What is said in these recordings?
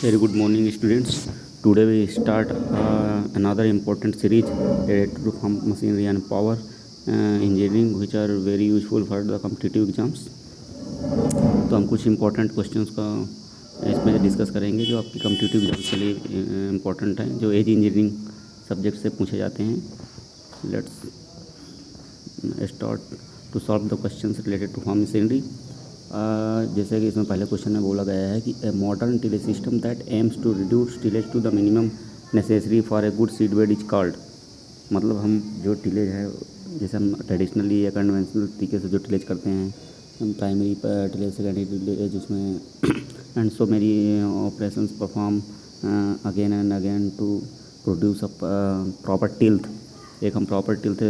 Very good morning, students. Today we start another important series related to farm machinery and power engineering, which are very useful for the competitive exams. तो हम कुछ important questions का इसमें discuss करेंगे जो आपकी competitive exams के लिए important हैं, जो एज इंजीनियरिंग सब्जेक्ट से पूछे जाते हैं. Let's start to solve the questions related to farm machinery. जैसे कि इसमें पहले क्वेश्चन में बोला गया है कि a modern tillage system that aims to reduce tillage to the minimum necessary for a good seed bed is called. मतलब हम जो टिलेज है, जैसे हम ट्रेडिशनली या कन्वेंशनल तरीके से जो टिलेज करते हैं, हम प्राइमरी टिलेज, सेकेंडरी टिलेज, उसमें and so many operations perform again and again to produce a proper tilth. एक हम प्रॉपर टिल्थ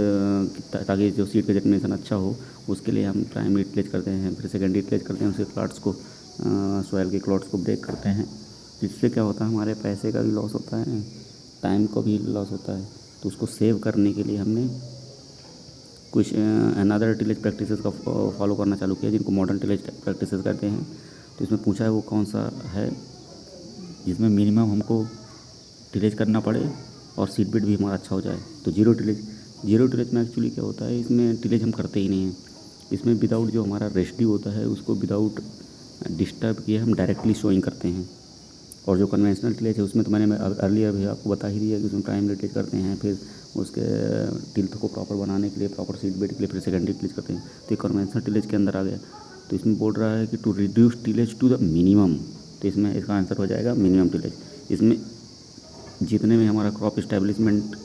ताकि जो सीड का जर्मिनेशन अच्छा हो, उसके लिए हम प्राइमरी टिलेज करते हैं. फिर सेकेंडरी टिलेज करते हैं, उसके क्लॉट्स को सॉइल के क्लॉट्स को ब्रेक करते हैं. जिससे क्या होता है, हमारे पैसे का भी लॉस होता है, टाइम को भी लॉस होता है. तो उसको सेव करने के लिए हमने कुछ अनदर टिलेज प्रैक्टिसेस का फॉलो करना चालू किया, जिनको मॉडर्न टिलेज प्रैक्टिसेस कहते हैं. तो इसमें पूछा है वो कौन सा है जिसमें मिनिमम हमको टिलेज करना पड़े और सीड बेड भी हमारा अच्छा हो जाए. तो जीरो टिलेज में एक्चुअली क्या होता है, इसमें टिलेज हम करते ही नहीं हैं. इसमें विदाउट जो हमारा रेसिड्यू होता है उसको विदाउट डिस्टर्ब किए हम डायरेक्टली सोइंग करते हैं. और जो कन्वेंशनल टिलेज है उसमें तो मैंने अर्लियर भी आपको बता ही दिया कि उसमें प्राइमरी टिलेज करते हैं, फिर उसके टिल्थ को प्रॉपर बनाने के लिए, प्रॉपर सीड बेड के लिए फिर सेकेंडरी टिलेज करते हैं. तो ये कन्वेंशनल टिलेज के अंदर आ गया. तो इसमें बोल रहा है कि to reduce tillage to the minimum. तो इसमें इसका आंसर हो जाएगा मिनिमम टिलेज. इसमें जितने में हमारा क्रॉप इस्टेब्लिशमेंट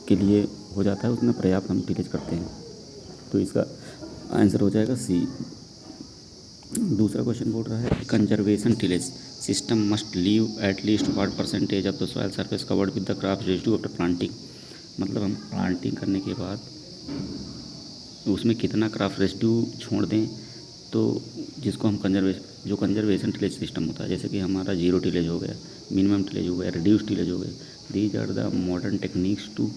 के लिए हो जाता है उतना पर्याप्त हम टिलेज करते हैं. तो इसका आंसर हो जाएगा सी. दूसरा क्वेश्चन बोल रहा है conservation tillage system must leave at least what percentage of the soil surface covered with the crop residue after planting. मतलब हम प्लांटिंग करने के बाद उसमें कितना क्रॉप रेसिड्यू छोड़ दें, तो जिसको हम कंजर्वेशन टिलेज सिस्टम होता है. जैसे कि हमारा जीरो टिलेज हो गया, मिनिमम टिलेज हो गया, रिड्यूस टिलेज हो गया. These are the modern techniques to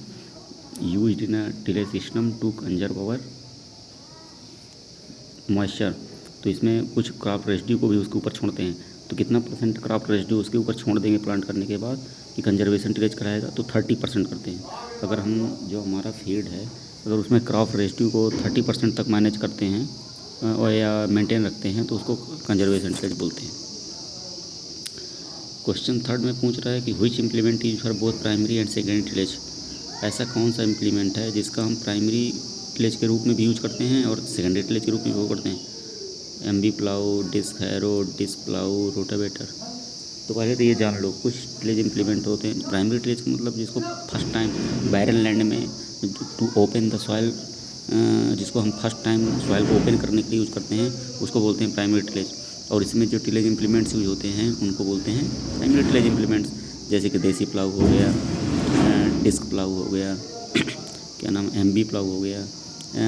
used in a tillage system to conserve our moisture. तो इसमें कुछ क्रॉप रेसिड्यू को भी उसके ऊपर छोड़ते हैं. तो कितना परसेंट क्रॉप रेसिड्यू उसके ऊपर छोड़ देंगे प्लांट करने के बाद कि कंजर्वेशन टिलेज कराएगा, तो 30% करते हैं. अगर हम जो हमारा फील्ड है, अगर उसमें क्रॉप रेसिड्यू को 30% तक मैनेज करते हैं और या मेंटेन रखते हैं, तो उसको कंजर्वेशन टिलेज बोलते हैं. क्वेश्चन थर्ड में पूछ रहा है कि which implement use for both primary and secondary tillage. ऐसा कौन सा इम्प्लीमेंट है जिसका हम प्राइमरी टिलेज के रूप में भी यूज करते हैं और सेकेंडरी टिलेज के रूप में भी वो करते हैं. MB plough, disc harrow, disc plough, rotavator. तो पहले तो ये जान लो कुछ टिलेज इम्प्लीमेंट होते हैं. प्राइमरी टिलेज का मतलब जिसको फर्स्ट टाइम बैरन लैंड में टू ओपन द सॉइल, जिसको हम फर्स्ट टाइम सॉइल को ओपन करने के लिए यूज़ करते हैं, उसको बोलते हैं प्राइमरी टिलेज. और इसमें जो टिलेज इम्प्लीमेंट्स यूज होते हैं उनको बोलते हैं प्राइमरी टिलेज इम्प्लीमेंट्स. जैसे कि देसी प्लाऊ हो गया, डिस्क प्लाऊ हो गया, क्या नाम, एमबी प्लाऊ हो गया,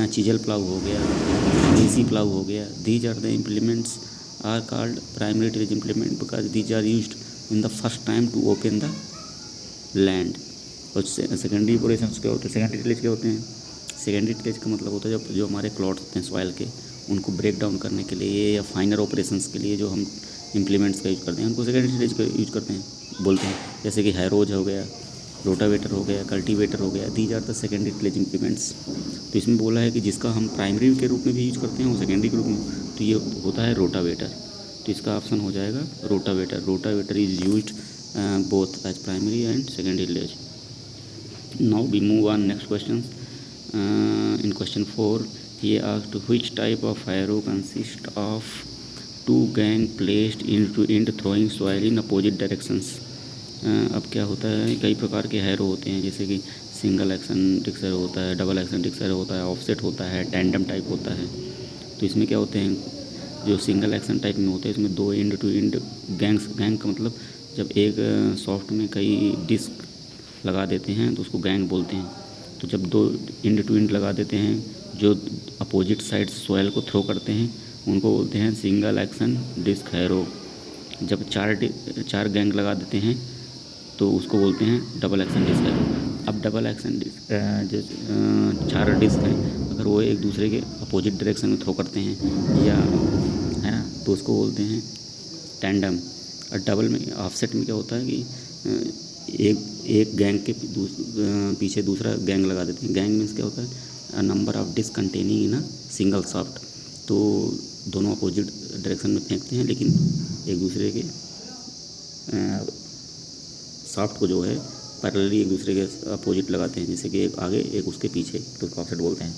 चीजल प्लाऊ हो गया, देसी प्लाऊ हो गया. These are the implements are called primary tillage implement because these are used in the first time to open the land. और सेकेंडरी ऑपरेशंस क्या होते हैं, सेकेंडरी टिलेज क्या होते हैं. सेकेंडरी टिलेज का मतलब होता है जो हमारे क्लॉट्स होते हैं सॉइल के, उनको ब्रेक डाउन करने के लिए या फाइनर ऑपरेशंस के लिए जो हम इम्प्लीमेंट्स का यूज़ करते हैं, उनको सेकेंडरी टिलेज का यूज करते हैं, बोलते हैं. जैसे कि हैरोज हो गया, रोटावेटर हो गया, कल्टीवेटर हो गया. These are the secondary tillage implements. तो इसमें बोला है कि जिसका हम प्राइमरी के रूप में भी यूज करते हैं और सेकेंडरी के रूप में, तो ये होता है रोटावेटर. तो इसका ऑप्शन हो जाएगा rotavator. Rotavator is used both as primary and secondary tillage. Now we move on next question. In question 4, he asked which type of harrow consists of two gang placed end to end throwing soil in opposite directions. अब क्या होता है, कई प्रकार के harrow होते हैं, जैसे कि सिंगल एक्शन डिस्क हैरो होता है, डबल एक्शन डिस्क हैरो होता है, ऑफसेट होता है, टैंडम टाइप होता है. तो इसमें क्या होते हैं, जो सिंगल एक्शन टाइप में होते हैं इसमें दो एंड टू एंड गैंग का मतलब जब एक सॉफ्ट में कई डिस्क लगा देते हैं तो उसको गैंग बोलते हैं. तो जब दो एंड टू एंड लगा देते हैं जो अपोजिट साइड सॉइल को थ्रो करते हैं, उनको बोलते हैं सिंगल एक्शन डिस्क हैरो. जब चार गैंग लगा देते हैं तो उसको बोलते हैं डबल एक्शन डिस्क हैरो. अब डबल एक्शन डिस्क जो चार डिस्क हैं, अगर वो एक दूसरे के अपोजिट डायरेक्शन में थ्रो करते हैं या है ना, तो उसको बोलते हैं टैंडम. और डबल में ऑफसेट में क्या होता है कि एक गैंग के पीछे दूसरा गैंग लगा देते हैं। गैंग मीन्स क्या होता है, number of disc containing in a single shaft. तो दोनों अपोजिट डायरेक्शन में फेंकते हैं, लेकिन एक दूसरे के शाफ्ट को जो है पैरेलली एक दूसरे के अपोजिट लगाते हैं, जैसे कि एक आगे एक उसके पीछे, तो उसको ऑफसेट बोलते हैं।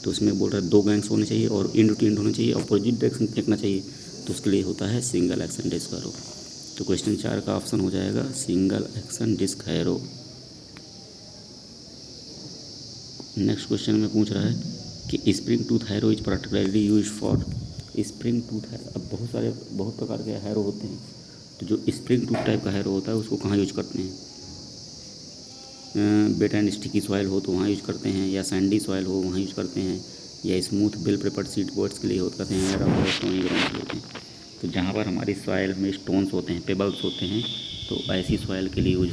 तो उसमें बोल रहा है 2 गैंग्स होने चाहिए और इंड टू इंड होने चाहिए, अपोजिट डायरेक्शन फेंकना चाहिए, तो उसके लिए होता है सिंगल एक्शन डिस्क हैरो। तो क्वेश्चन 4 का ऑप्शन हो जाएगा single action disc harrow. Next question में पूछ रहा है कि spring tooth harrow is particularly use for. Spring tooth harrow, अब बहुत प्रकार के हैरो होते हैं, तो जो स्प्रिंग टूथ टाइप का हैरो होता है उसको कहाँ यूज करते हैं? वेट एंड स्टिकी सॉइल हो तो वहाँ यूज करते हैं, या सैंडी सॉइल हो वहाँ यूज करते हैं, या स्मूथ बिल प्रेपर्ड सीड बोर्ड्स के लिए यूज करते हैं, या रफ स्टोनी ग्राउंड के लिए होते हैं। तो जहाँ पर हमारी सॉइल में स्टोन्स होते हैं, पेबल्स होते हैं, तो ऐसी सॉइल के लिए यूज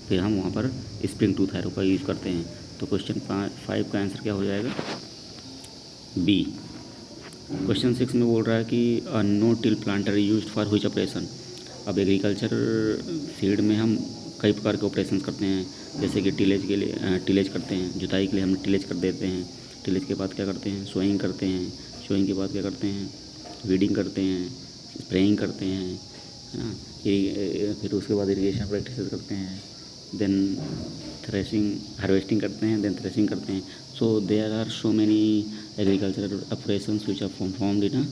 फिर हम वहाँ पर स्प्रिंग टूथ हैरो का यूज करते हैं। तो क्वेश्चन 5 का आंसर क्या हो जाएगा? बी। क्वेश्चन 6 में बोल रहा है कि no till planter use for which operation. अब एग्रीकल्चर फील्ड में हम कई प्रकार के ऑपरेशन करते हैं, जैसे कि टिलेज के लिए टिलेज करते हैं, जुताई के लिए हम टिलेज कर देते हैं। टिलेज के बाद क्या करते हैं? सोइंग करते हैं। सोइंग के बाद क्या करते हैं? वीडिंग करते हैं, स्प्रेइंग करते हैं, हाँ, फिर उसके बाद इरिगेशन प्रैक्टिसेस करते हैं, देन थ्रेशिंग हार्वेस्टिंग करते हैं, देन थ्रेशिंग करते हैं। So there are so many agricultural operations which are performed in a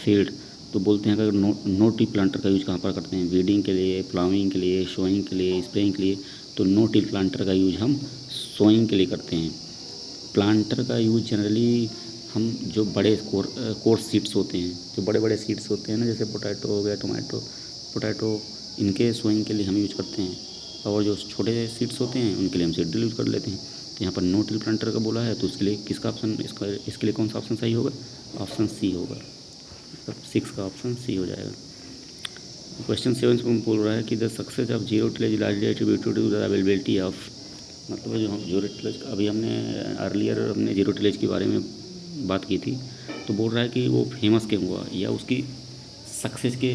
field. तो बोलते हैं अगर नो टिल प्लांटर का यूज कहाँ पर करते हैं? वीडिंग के लिए, प्लाविंग के लिए, शोइंग के लिए, स्प्रेइंग के लिए। तो नो टिल प्लांटर का यूज हम सोइंग के लिए करते हैं। प्लांटर का यूज जनरली हम जो बड़े कोर्स सीड्स होते हैं, जो बड़े बड़े सीड्स होते हैं ना, जैसे पोटैटो हो गया, पोटैटो, इनके सोइंग के लिए हम यूज करते हैं। और जो छोटे सीड्स होते हैं उनके लिए हम सीड ड्रिल यूज कर लेते हैं। तो यहाँ पर नो टिल प्लांटर का बोला है, तो उसके लिए किसका ऑप्शन, इसके लिए कौन सा ऑप्शन सही होगा? ऑप्शन सी होगा। 6 का ऑप्शन सी हो जाएगा। क्वेश्चन 7 में बोल रहा है कि the success of zero tillage largely attributed to the availability of. मतलब जो हम जीरो टिलेज, अभी हमने जीरो टिलेज के बारे में बात की थी, तो बोल रहा है कि वो फेमस क्यों हुआ, या उसकी सक्सेस के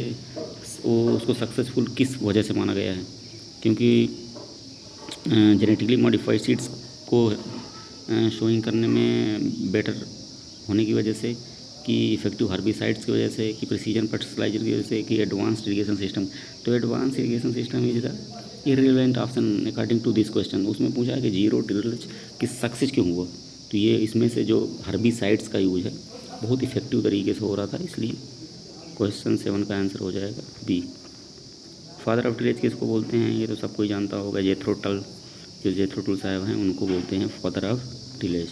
उसको सक्सेसफुल किस वजह से माना गया है? क्योंकि जेनेटिकली मॉडिफाइड सीड्स को शोइंग करने में बेटर होने की वजह से, कि इफेक्टिव हर्बिसाइड्स की वजह से, कि प्रिसीजन फर्टिलाइजर की वजह से, कि एडवांस्ड इरिगेशन सिस्टम। तो advance irrigation system is the irrelevant option according to this question. उसमें पूछा है कि जीरो टिलेज की सक्सेस क्यों हुआ, तो ये इसमें से जो हर्बिसाइड्स का यूज है बहुत इफेक्टिव तरीके से हो रहा था, इसलिए क्वेश्चन 7 का आंसर हो जाएगा बी। फादर ऑफ टिलेज किसको बोलते हैं? ये तो सब कोई जानता होगा, जेथरो टुल साहब हैं, उनको बोलते हैं फादर ऑफ टिलेज।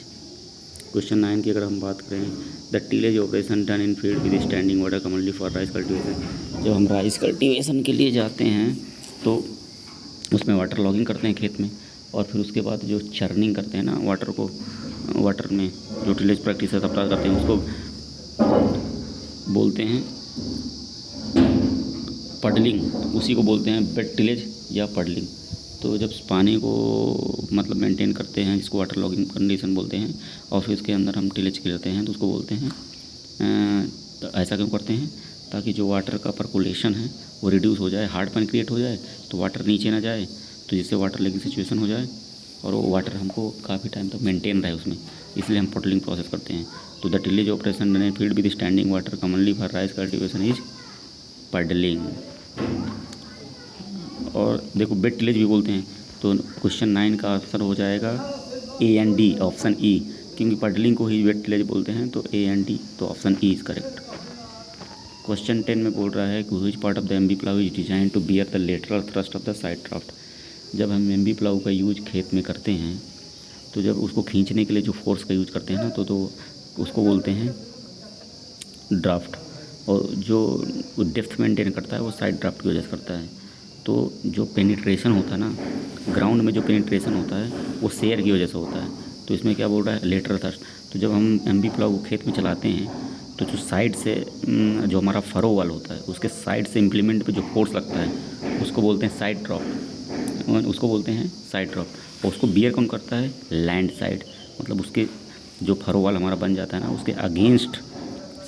क्वेश्चन 9 की अगर हम बात करें, the tillage operation done in field with standing water commonly for rice cultivation. जब हम राइस कल्टिवेशन के लिए जाते हैं तो उसमें वाटर लॉगिंग करते हैं खेत में, और फिर उसके बाद जो चर्निंग करते हैं ना वाटर में जो टिलेज प्रैक्टिस अप्लाई करते हैं उसको बोलते हैं पडलिंग, उसी को बोलते हैं बेड टिलेज या पडलिंग। तो जब पानी को मतलब मेंटेन करते हैं, जिसको वाटर लॉगिंग कंडीशन बोलते हैं, और फिर उसके अंदर हम टिलेज करते हैं, तो उसको बोलते हैं तो ऐसा क्यों करते हैं? ताकि जो वाटर का पर्कुलेशन है वो रिड्यूस हो जाए, हार्ड पानी क्रिएट हो जाए, तो वाटर नीचे ना जाए, तो जिससे वाटर लेकिंग सिचुएशन हो जाए और वो वाटर हमको काफ़ी टाइम तक मेंटेन रहे उसमें, इसलिए हम पडलिंग प्रोसेस करते हैं। तो the tillage operation done in field with standing water commonly for rice cultivation is puddling. और देखो बेड टिलेज भी बोलते हैं, तो क्वेश्चन 9 का आंसर हो जाएगा A and D, option E, क्योंकि पडलिंग को ही बेड टिलेज बोलते हैं, तो ए एंड डी, तो option E is correct. Question 10 में बोल रहा है कि which part of the MB plough is design to bear the lateral thrust of the side draft. जब हम एमबी प्लाउ का यूज खेत में करते हैं, तो जब उसको खींचने के लिए जो फोर्स का यूज करते हैं ना, तो उसको बोलते हैं ड्राफ्ट, और जो डेप्थ मेंटेन करता है वो साइड ड्राफ्ट की वजह से करता है। तो जो पेनिट्रेशन होता है ना, ग्राउंड में जो पेनिट्रेशन होता है वो शेयर की वजह से होता है। तो इसमें क्या बोल रहा है? Lateral thrust. तो जब हम एमबी प्लाउ को खेत में चलाते हैं, तो जो साइड से जो हमारा फरो वाल होता है उसके साइड से इम्प्लीमेंट पे जो फोर्स लगता है उसको बोलते हैं साइड ड्राफ्ट, उसको बोलते हैं साइड ड्राफ्ट। और उसको बियर कौन करता है? लैंड साइड, मतलब उसके जो फरो वाल हमारा बन जाता है ना, उसके अगेंस्ट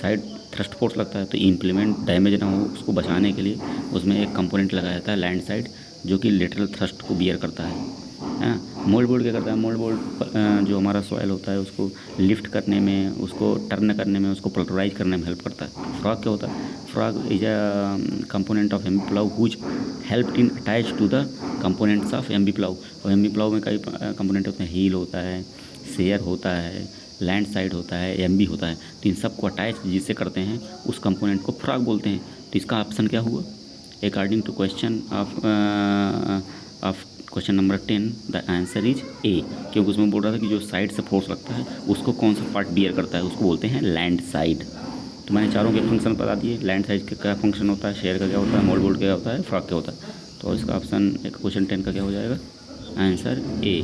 साइड थ्रस्ट फोर्स लगता है, तो इम्प्लीमेंट डैमेज ना हो उसको बचाने के लिए उसमें एक कंपोनेंट लगाया जाता है लैंड साइड, जो कि लेटरल थ्रस्ट को बियर करता है ना। मोल्ड बोर्ड क्या करता है, मोल्ड बोर्ड जो हमारा सॉइल होता है उसको लिफ्ट करने में, उसको टर्न करने में, उसको पल्टराइज करने में हेल्प करता है। फ्रॉग क्या होता है, frog is a component of MB plough whose help in attach to the components of MB plough. और एमबी प्लाउ में कई कंपोनेंट होते हैं, हील होता है, शेयर होता है, लैंड साइड होता है, एमबी होता है। तो इन सबको अटैच जिससे करते हैं उस कंपोनेंट को फ्रॉग बोलते हैं। तो इसका ऑप्शन क्या हुआ, according to question of question number 10 the answer is A, क्योंकि उसमें बोल रहा था कि जो साइड से फोर्स लगता है उसको कौन सा पार्ट बियर करता है, उसको बोलते हैं लैंड साइड। तो मैंने चारों के फंक्शन बता दिए, लैंड साइड का क्या फंक्शन होता है, शेयर का क्या होता है, मोल्ड बोर्ड क्या होता है, फ्रॉग क्या होता है। तो इसका ऑप्शन क्वेश्चन 10 का क्या हो जाएगा, आंसर ए।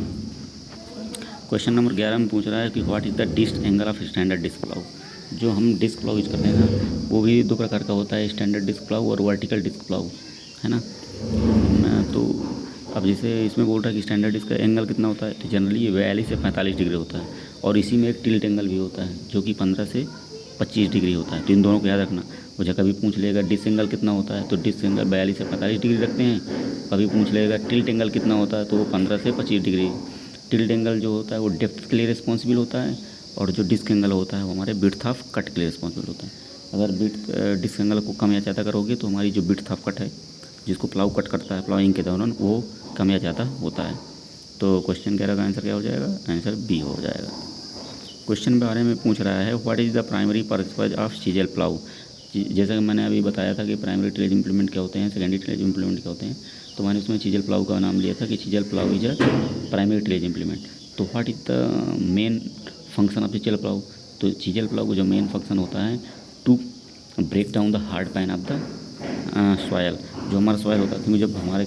क्वेश्चन नंबर 11 में पूछ रहा है कि what is the disc angle of standard disc plough. जो हम डिस्क प्लाउ यूज करते हैं ना, वो भी दो प्रकार का होता है, स्टैंडर्ड डिस्क प्लाउ और वर्टिकल डिस्क प्लाउ, है ना। तो अब जैसे इसमें बोल रहा है कि स्टैंडर्ड डिस्क का एंगल कितना होता है, तो जनरली ये 42 से 45 डिग्री होता है, और इसी में एक टिल्ट एंगल भी होता है जो कि 15 से 25 डिग्री होता है। तो इन दोनों को याद रखना। मुझे कभी पूछ लेगा डिस्क एंगल कितना होता है, तो डिस्क एंगल 42 से 45 डिग्री रखते हैं। कभी पूछ लेगा टिल्ट एंगल कितना होता है, तो वो 15 से 25 डिग्री। टिल्ट एंगल जो होता है वो डेप्थ के लिए रिस्पॉन्सिबल होता है, और जो डिस्क एंगल होता है वो हमारे बिड्थ ऑफ कट के लिए रिस्पॉन्सिबल होता है। अगर डिस्क एंगल को कम या ज़्यादा करोगे तो हमारी जो बिड्थ ऑफ कट है, जिसको प्लाउ कट करता है प्लाइंग के दौरान, वो कम या ज़्यादा होता है। तो क्वेश्चन 11 का आंसर क्या हो जाएगा, आंसर बी हो जाएगा। क्वेश्चन 12 में पूछ रहा है what is the primary purpose of chisel plough. जैसा कि मैंने अभी बताया था कि प्राइमरी टिलेज इंप्लीमेंट क्या होते हैं, सेकेंडरी टिलेज इंप्लीमेंट क्या होते हैं, तो मैंने उसमें चीजल प्लाउ का नाम लिया था कि chisel plough is a primary tillage implement. तो what is the main function of chisel plough. तो चीजल प्लाउ का जो मेन फंक्शन होता है to break down the hard pan of the soil. जो हमारा सॉयल होता है, क्योंकि जब हमारे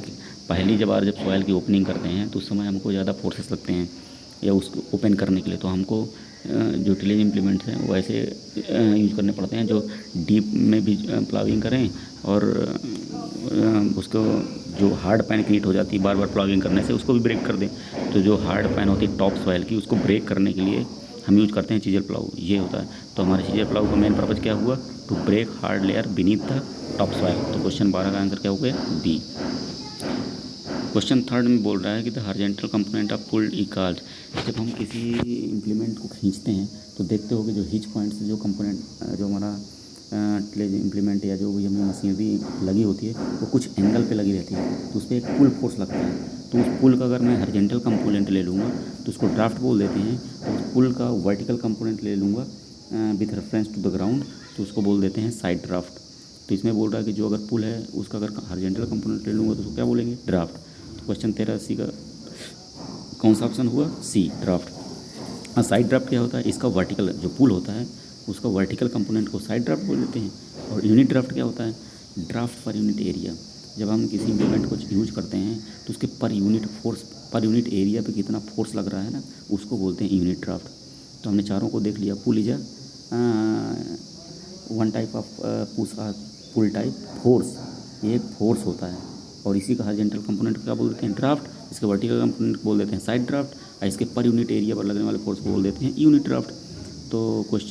पहली बार जब सॉयल की ओपनिंग करते हैं तो उस समय हमको ज़्यादा फोर्सेस लगते हैं या उसको ओपन करने के लिए, तो हमको जो टिलेज इम्प्लीमेंट्स हैं वो ऐसे यूज करने पड़ते हैं जो डीप में भी प्लाविंग करें, और उसको जो हार्ड पैन क्रिएट हो जाती है बार बार प्लाविंग करने से, उसको भी ब्रेक कर दें। तो जो हार्ड पैन होती है टॉप सॉयल की, उसको ब्रेक करने के लिए हम यूज करते हैं चीजल प्लाऊ, ये होता है। तो हमारे चीजल प्लाऊ का मेन पर्पज़ क्या हुआ, to break hard layer beneath the top soil. तो क्वेश्चन 12 का आंसर क्या हो गया, बी। क्वेश्चन 3 में बोल रहा है कि the horizontal component of pulled is called. जब हम किसी इम्प्लीमेंट को खींचते हैं तो देखते होगे जो हिच पॉइंट से जो कंपोनेंट जो हमारा टिलेज इम्प्लीमेंट या जो भी हमें मशीनरी लगी होती है वो कुछ एंगल पे लगी रहती है, तो उस पर एक पुल फोर्स लगता है। तो उस पुल का अगर मैं हॉरिजॉन्टल कंपोनेंट ले लूँगा तो उसको ड्राफ्ट बोल देते हैं। तो उस पुल का वर्टिकल कंपोनेंट ले लूँगा with reference to the ground, तो उसको बोल देते हैं साइड ड्राफ्ट। तो इसमें बोल रहा है कि जो अगर पुल है उसका अगर हॉरिजॉन्टल कंपोनेंट ले लूँगा तो उसको क्या बोलेंगे, ड्राफ्ट। तो क्वेश्चन 13 का कौन सा ऑप्शन हुआ, सी, ड्राफ्ट। हाँ, साइड ड्राफ्ट क्या होता है, इसका वर्टिकल जो पुल होता है उसका वर्टिकल कंपोनेंट को साइड ड्राफ्ट बोल देते हैं। और यूनिट ड्राफ्ट क्या होता है, ड्राफ्ट पर यूनिट एरिया। जब हम किसी इम्प्लीमेंट को यूज करते हैं तो उसके per unit force, per unit area पे कितना फोर्स लग रहा है ना, उसको बोलते हैं यूनिट ड्राफ्ट। तो हमने चारों को देख लिया। Pull is one type of pull type force, ये एक फोर्स होता है, और इसी का हॉरिजॉन्टल कंपोनेंट क्या बोल देते हैं, ड्राफ्ट। इसके वर्टिकल कंपोनेंट बोल देते हैं साइड ड्राफ्ट, और इसके पर यूनिट एरिया पर लगने वाले फोर्स को बोल देते हैं यूनिट ड्राफ्ट। तो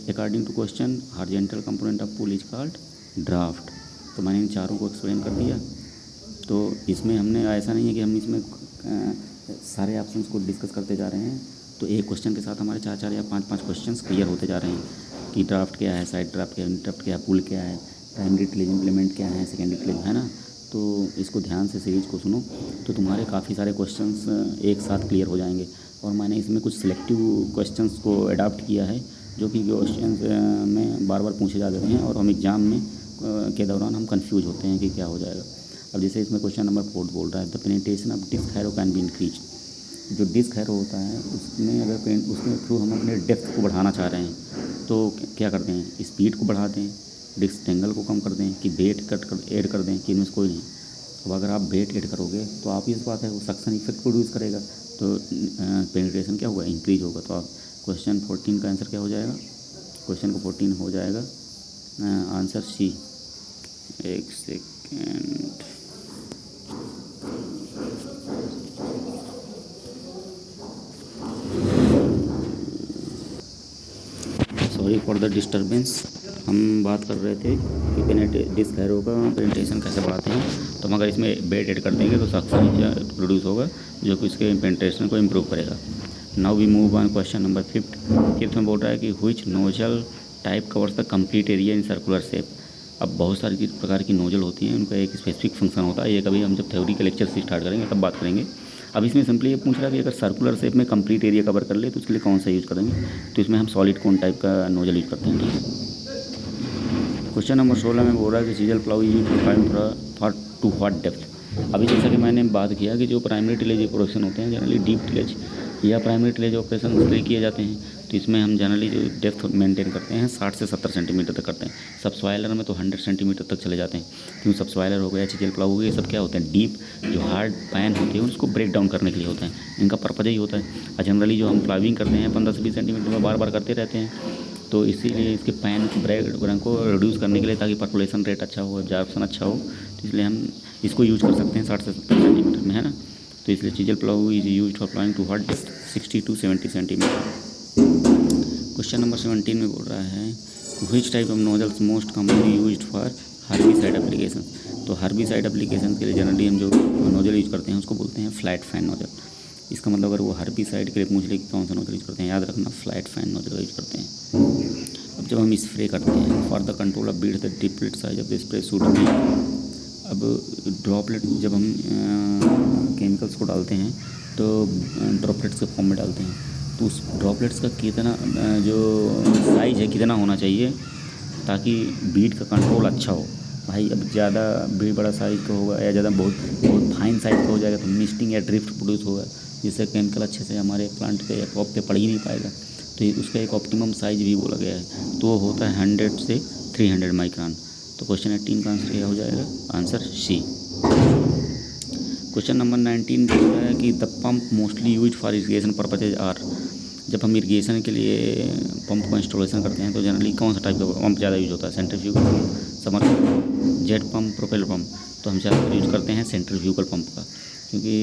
according to question horizontal component of pull is called draft. तो मैंने इन चारों को एक्सप्लेन कर दिया। तो इसमें हमने ऐसा नहीं है कि हम इसमें सारे ऑप्शंस को डिस्कस करते जा रहे हैं। तो एक क्वेश्चन के साथ हमारे 4 या 5 क्वेश्चंस क्लियर होते जा रहे हैं कि ड्राफ्ट क्या है, साइड ड्राफ्ट क्या है, यूनिट ड्राफ्ट क्या है, पुल क्या है, प्राइमरी टिलेज इम्प्लीमेंट क्या है, सेकेंडरी टिलेज, है ना। तो इसको ध्यान से सीरीज को सुनो तो तुम्हारे काफ़ी सारे क्वेश्चंस एक साथ क्लियर हो जाएंगे। और मैंने इसमें कुछ सिलेक्टिव क्वेश्चंस को अडॉप्ट किया है जो कि क्वेश्चंस में बार बार पूछे जाते हैं, और हम एग्ज़ाम में के दौरान हम कंफ्यूज होते हैं कि क्या हो जाएगा। अब जैसे इसमें क्वेश्चन नंबर 4 बोल रहा है the penetration of disc harrow can be increase. जो डिस्क हैरो होता है उसमें अगर उसके थ्रू हम अपने डेप्थ को बढ़ाना चाह रहे हैं तो क्या करते हैं, स्पीड को बढ़ाते हैं, डिस्क एंगल को कम कर दें, कि बेट कट कर ऐड कर दें, कि इनमें से कोई नहीं। अब अगर आप बेट ऐड करोगे तो आप इस बात है वो सक्शन इफेक्ट प्रोड्यूस करेगा, तो पेनिट्रेशन क्या होगा, इंक्रीज होगा। तो आप क्वेश्चन 14 का आंसर क्या हो जाएगा, क्वेश्चन को 14 हो जाएगा आंसर सी। एक second, sorry for the disturbance. हम बात कर रहे थे कि डिस्क हैरो का पेनिट्रेशन कैसे बढ़ाते हैं। तो हम अगर इसमें बेट ऐड कर देंगे तो सक्शन प्रोड्यूस होगा जो कि इसके पेनिट्रेशन को इम्प्रूव करेगा। Now we move on question number fifth में बोल रहा है कि which nozzle type covers the complete area in circular shape. अब बहुत सारी प्रकार की नोजल होती हैं, उनका एक स्पेसिफिक फंक्शन होता है। ये कभी हम जब थ्योरी के लेक्चर से स्टार्ट करेंगे तब बात करेंगे। अब इसमें सिंपली ये पूछ रहा है कि अगर सर्कुलर शेप में कंप्लीट एरिया कवर कर ले तो उसके लिए कौन सा यूज़ करेंगे। तो इसमें हम सॉलिड कोन टाइप का नोजल यूज़ करते हैं, ठीक है। क्वेश्चन नंबर 16 में बोल रहा है कि chisel plough use for to what depth. अभी जैसा कि मैंने बात किया कि जो प्राइमरी टिलेज ऑपरेशन होते हैं जनरली डीप टिलेज या प्राइमरी टिलेज ऑपरेशन उसके किए जाते हैं। तो इसमें हम जनरली जो डेप्थ मेंटेन करते हैं 60 से 70 सेंटीमीटर तक करते हैं। सब सॉइलर में तो 100 सेंटीमीटर तक चले जाते हैं, क्योंकि सब सॉइलर हो गया, सीजल प्लाउ हो गया, ये सब क्या होते हैं डीप जो हार्ड पैन होती है उसको ब्रेक डाउन करने के लिए होता है। इनका पर्पज ही होता है। और जनरली जो हम प्लाविंग करते हैं 15 से 20 सेंटीमीटर में बार बार करते रहते हैं, तो इसीलिए इसके पैन ब्रेक को रिड्यूस करने के लिए, ताकि पर्कुलेशन रेट अच्छा हो, एब्जॉर्प्शन अच्छा हो, तो इसलिए हम इसको यूज़ कर सकते हैं 60 से 70 सेंटीमीटर में, है ना। तो इसलिए chisel plough is use for ploughing to what depth 60 to 70 centimetre. Question number 17 में बोल रहा है which type of nozzles most commonly used for herbicide application. तो हर्बिसाइड एप्लीकेशन के लिए जनरली हम जो नोजल यूज़ करते हैं उसको बोलते हैं फ्लैट फैन नोजल। इसका मतलब अगर वो हर्बिसाइड के लिए पूछ ले कि कौन सा नोजल यूज़ करते हैं, याद रखना फ्लैट फैन नोजल यूज़ करते हैं। अब जब हम स्प्रे करते हैं for the control of beet the droplet size of the spray should be. अब ड्रॉपलेट जब हम केमिकल्स को डालते हैं तो ड्रॉपलेट्स के फॉर्म में डालते हैं, तो उस ड्रॉपलेट्स का कितना जो साइज़ है कितना होना चाहिए ताकि बीट का कंट्रोल अच्छा हो। भाई अब ज़्यादा बीट बड़ा साइज़ का होगा या ज़्यादा बहुत बहुत फाइन साइज़ का हो जाएगा तो मिस्टिंग या ड्रिफ्ट प्रोड्यूस होगा, जिससे केमिकल अच्छे से हमारे प्लांट पे या क्रॉप पे पड़ ही नहीं पाएगा। तो उसका एक ऑप्टिमम साइज़ भी बोला गया है, तो वो होता है 100 से 300 माइक्रोन। तो क्वेश्चन 18 का आंसर क्या हो जाएगा, आंसर सी। क्वेश्चन नंबर 19 बोल रहा है कि the pump mostly use for irrigation purposes are. जब हम इरीगेशन के लिए पंप का इंस्टॉलेशन करते हैं तो जनरली कौन सा टाइप का पंप ज़्यादा यूज होता है, centrifugal pump, summer jet pump, propeller pump. तो हम ज़्यादा यूज करते हैं सेंट्रीफ्यूगल पंप का, क्योंकि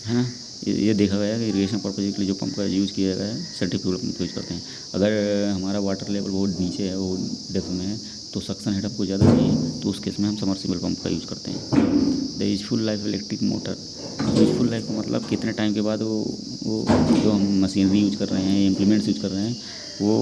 है ना ये देखा गया है कि इरीगेशन पर्पज के लिए जो पंप का यूज़ किया गया है सेंट्रीफ्यूगल पंप यूज़ करते हैं। अगर हमारा वाटर लेवल बहुत नीचे है, वो डेप्थ में है, तो सक्शन हेडअप को ज़्यादा चाहिए, तो उस केस में हम समर्सिबल पंप का यूज़ करते हैं। The useful life electric motor. Useful life का मतलब कितने टाइम के बाद वो जो हम मशीनरी यूज कर रहे हैं, इम्प्लीमेंट्स यूज कर रहे हैं, वो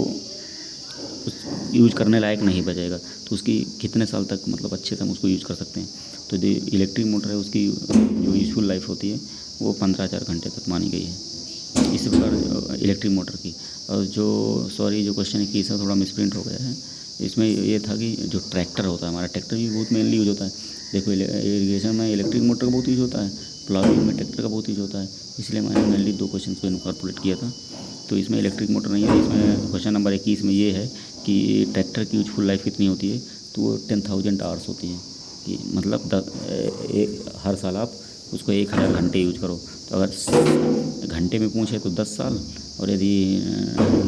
उस यूज करने लायक नहीं बचेगा, तो उसकी कितने साल तक मतलब अच्छे से हम उसको यूज कर सकते हैं। तो जो इलेक्ट्रिक मोटर है उसकी जो यूजफुल लाइफ होती है वो 15,000 घंटे तक मानी गई है। इसी प्रकार इलेक्ट्रिक मोटर की। और जो क्वेश्चन है कि इसका थोड़ा मिसप्रिंट हो गया है, इसमें ये था कि जो ट्रैक्टर होता है हमारा, ट्रैक्टर भी बहुत मेनली यूज होता है। देखो इरीगेशन में इलेक्ट्रिक मोटर का बहुत यूज होता है, प्लाविंग में ट्रैक्टर का बहुत यूज होता है, इसलिए मैंने मेनली 2 क्वेश्चन को इनकॉर्पोरेट किया था। तो इसमें इलेक्ट्रिक मोटर नहीं है। इसमें क्वेश्चन नंबर 21 में ये है कि ट्रैक्टर की यूजफुल लाइफ कितनी होती है, तो वो 10,000 आवर्स होती है, कि मतलब हर साल आप उसको 1000 घंटे यूज करो। तो अगर घंटे में पूछे तो 10 साल, और यदि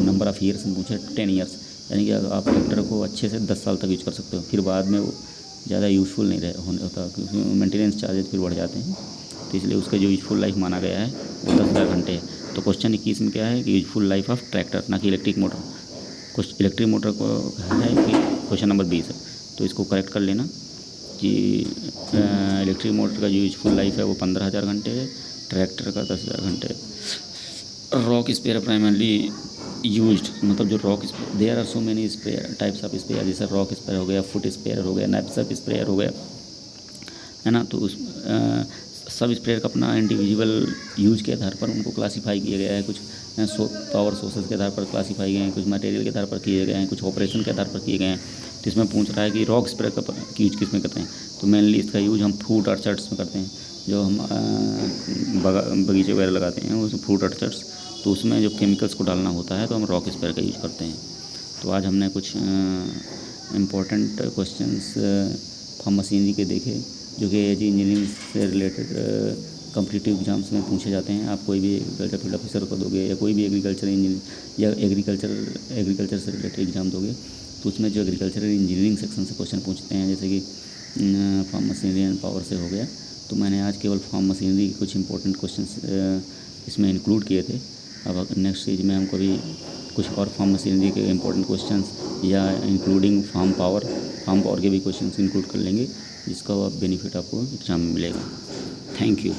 नंबर ऑफ़ ईयर्स में पूछे 10 ईयर्स, यानी कि आप ट्रैक्टर को अच्छे से 10 साल तक यूज कर सकते हो। फिर बाद में वो ज़्यादा यूज़फुल नहीं होने होता, क्योंकि मेंटेनेंस चार्जेस फिर बढ़ जाते हैं, तो इसलिए उसका जो यूजफुल लाइफ माना गया है वो 10,000 घंटे है। तो क्वेश्चन 21 में क्या है कि यूजफुल लाइफ ऑफ ट्रैक्टर, ना कि इलेक्ट्रिक मोटर। कुछ इलेक्ट्रिक मोटर को है कि क्वेश्चन नंबर 20 है, तो इसको करेक्ट कर लेना कि इलेक्ट्रिक मोटर का जो यूजफुल लाइफ है वो 15,000 घंटे है, ट्रैक्टर का 10,000 घंटे। रॉक स्पेयर प्राइमरली यूज्ड, मतलब जो rock there are so many sprayer types of sprayer, जैसे रॉक स्प्रेयर हो गया, फुट स्प्रेयर हो गया, नैपसप स्प्रेयर हो गया, है ना। तो उस सब स्प्रेयर का अपना इंडिविजुअल यूज के आधार पर उनको क्लासीफाई किया गया है। कुछ पावर सोर्सेज के आधार पर क्लासीफाई गए हैं, कुछ मटेरियल के आधार पर किए गए हैं, कुछ ऑपरेशन के आधार पर किए गए हैं। तो इसमें पूछ रहा है कि रॉक स्प्रेयर का यूज किस में करते हैं, तो मेनली इसका यूज हम फ्रूट ऑर्चर्ड्स में करते हैं। जो हम बगीचे वगैरह लगाते हैं उस फ्रूट ऑर्चर्ड्स, तो उसमें जो केमिकल्स को डालना होता है तो हम रॉक स्प्रेयर का यूज करते हैं। तो आज हमने कुछ इम्पोर्टेंट क्वेश्चंस फार्म मशीनरी के देखे, जो कि एजी इंजीनियरिंग से रिलेटेड कॉम्पिटिटिव एग्जाम्स में पूछे जाते हैं। आप कोई भी एग्रीकल्चर फील्ड ऑफिसर को दोगे या कोई भी एग्रीकल्चर इंजीनियर या एग्रीकल्चर से रिलेटेड एग्जाम दोगे, तो उसमें जो एग्रीकल्चर इंजीनियरिंग सेक्शन से क्वेश्चन पूछते हैं, जैसे कि फार्म मशीनरी एंड पावर से हो गया। तो मैंने आज केवल फार्म मशीनरी के कुछ इंपॉर्टेंट क्वेश्चंस इसमें इंक्लूड किए थे। अब नेक्स्ट सीरीज में हम कभी कुछ और फार्म मशीनरी के इंपॉर्टेंट क्वेश्चंस या इंक्लूडिंग फार्म पावर के भी क्वेश्चंस इंक्लूड कर लेंगे, जिसका बेनिफिट आपको एग्जाम में मिलेगा। Thank you.